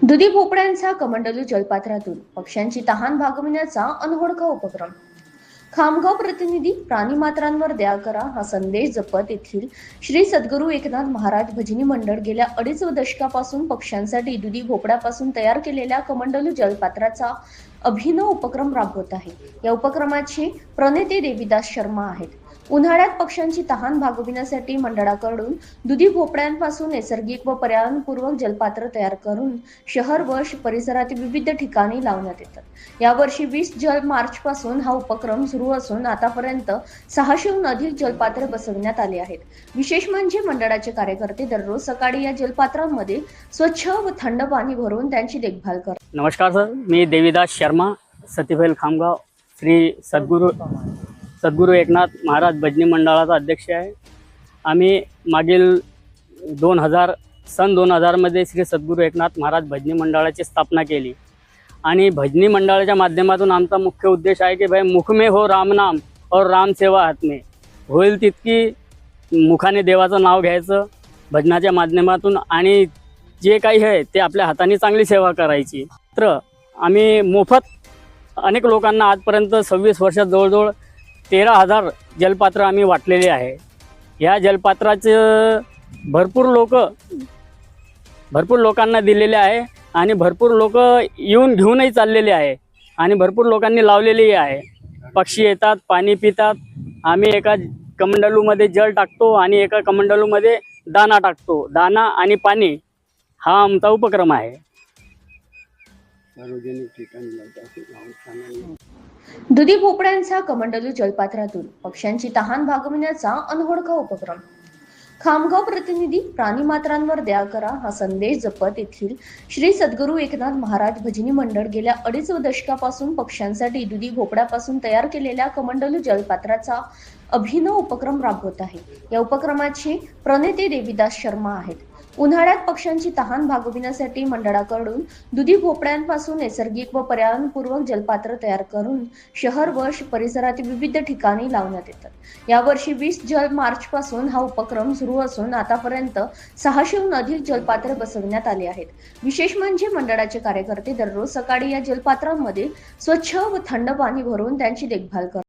दुधी भोपळ्यांचा कमंडलू जलपात्रातून पक्ष्यांची तहान भागविण्याचा अनोळखा उपक्रम. खामगाव प्रतिनिधी प्राणीमात्रांवर दया करा हा संदेश जपत येथील श्री सद्गुरू एकनाथ महाराज भजनी मंडळ गेल्या 2.5 दशकापासून पक्ष्यांसाठी दुधी भोपळ्यापासून तयार केलेल्या कमंडलू जलपात्राचा अभिनव उपक्रम राबवत आहे. या उपक्रमाचे प्रणेते देवीदास शर्मा आहेत. उन्हाळ्यात पक्ष्यांची तहान भागविण्यासाठी मंडळाकडून दुधी भोपळ्यांपासून नैसर्गिक व पर्यावरणपूर्वक जलपात्र तयार करून शहर व परिसरातील विविध ठिकाणी लावण्यात येतात. यावर्षी 20 मार्च पासून हा उपक्रम सुरू असून आतापर्यंत 600हून अधिक जलपात्र बसवण्यात आले आहेत. विशेष म्हणजे मंडळाचे कार्यकर्ते दररोज सकाळी या जलपात्रांमध्ये स्वच्छ व थंड पाणी भरून त्यांची देखभाल करतात. नमस्कार सर, मी देवीदास शर्मा, सतीफैल खामगाव, श्री सद्गुरू एकनाथ महाराज भजनी मंडळाचा अध्यक्ष आहे. आम्ही मागील 2000 मध्ये श्री सद्गुरू एकनाथ महाराज भजनी मंडळाची स्थापना केली आणि भजनी मंडळाच्या माध्यमातून आमचा मुख्य उद्देश आहे की भाई मुख में हो राम नाम और राम सेवा हात में. होईल तितकी मुखाने देवाचं नाव घ्यायचं भजनाच्या माध्यमातून आणि जे काही आहे ते आपल्या हाताने चांगली सेवा करायची. तर आम्ही मोफत अनेक लोकांना आजपर्यंत 26 वर्षात जवळजवळ 13,000 जलपात्र आम्ही वाटलेले आहे. या जलपात्राचे भरपूर लोकांना दिलेले आहे आणि भरपूर लोक येऊन घेऊनही चाललेले आहे आणि भरपूर लोकांनी लावलेलेही आहे. पक्षी येतात, पाणी पितात. आम्ही एका कमंडलूमध्ये जल टाकतो आणि एका कमंडलूमध्ये दाना टाकतो. दाना आणि पाणी हा आमचा उपक्रम आहे. दुधी भोपळ्यांचा कमंडलू जलपात्रातून पक्ष्यांची तहान भागविण्याचा अनोळखा उपक्रम. खामगाव प्रतिनिधी प्राणीमात्रांवर दया करा हा संदेश जपत येथील श्री सद्गुरू एकनाथ महाराज भजनी मंडळ गेल्या 2.5 दशकापासून पक्ष्यांसाठी दुधी भोपळ्यापासून तयार केलेल्या कमंडलू जलपात्राचा अभिनव उपक्रम राबवत आहे. या उपक्रमाचे प्रणेते देवीदास शर्मा आहेत. उन्हाळ्यात पक्ष्यांची तहान भागविण्यासाठी मंडळाकडून दुधी भोपळ्यांपासून नैसर्गिक व पर्यावरणपूर्वक जलपात्र तयार करून शहर व परिसरातील विविध ठिकाणी लावण्यात येतात. यावर्षी 20 मार्च पासून हा उपक्रम सुरू असून आतापर्यंत 600हून अधिक जलपात्र बसवण्यात आले आहेत. विशेष म्हणजे मंडळाचे कार्यकर्ते दररोज सकाळी या जलपात्रांमध्ये स्वच्छ व थंड पाणी भरून त्यांची देखभाल करतात.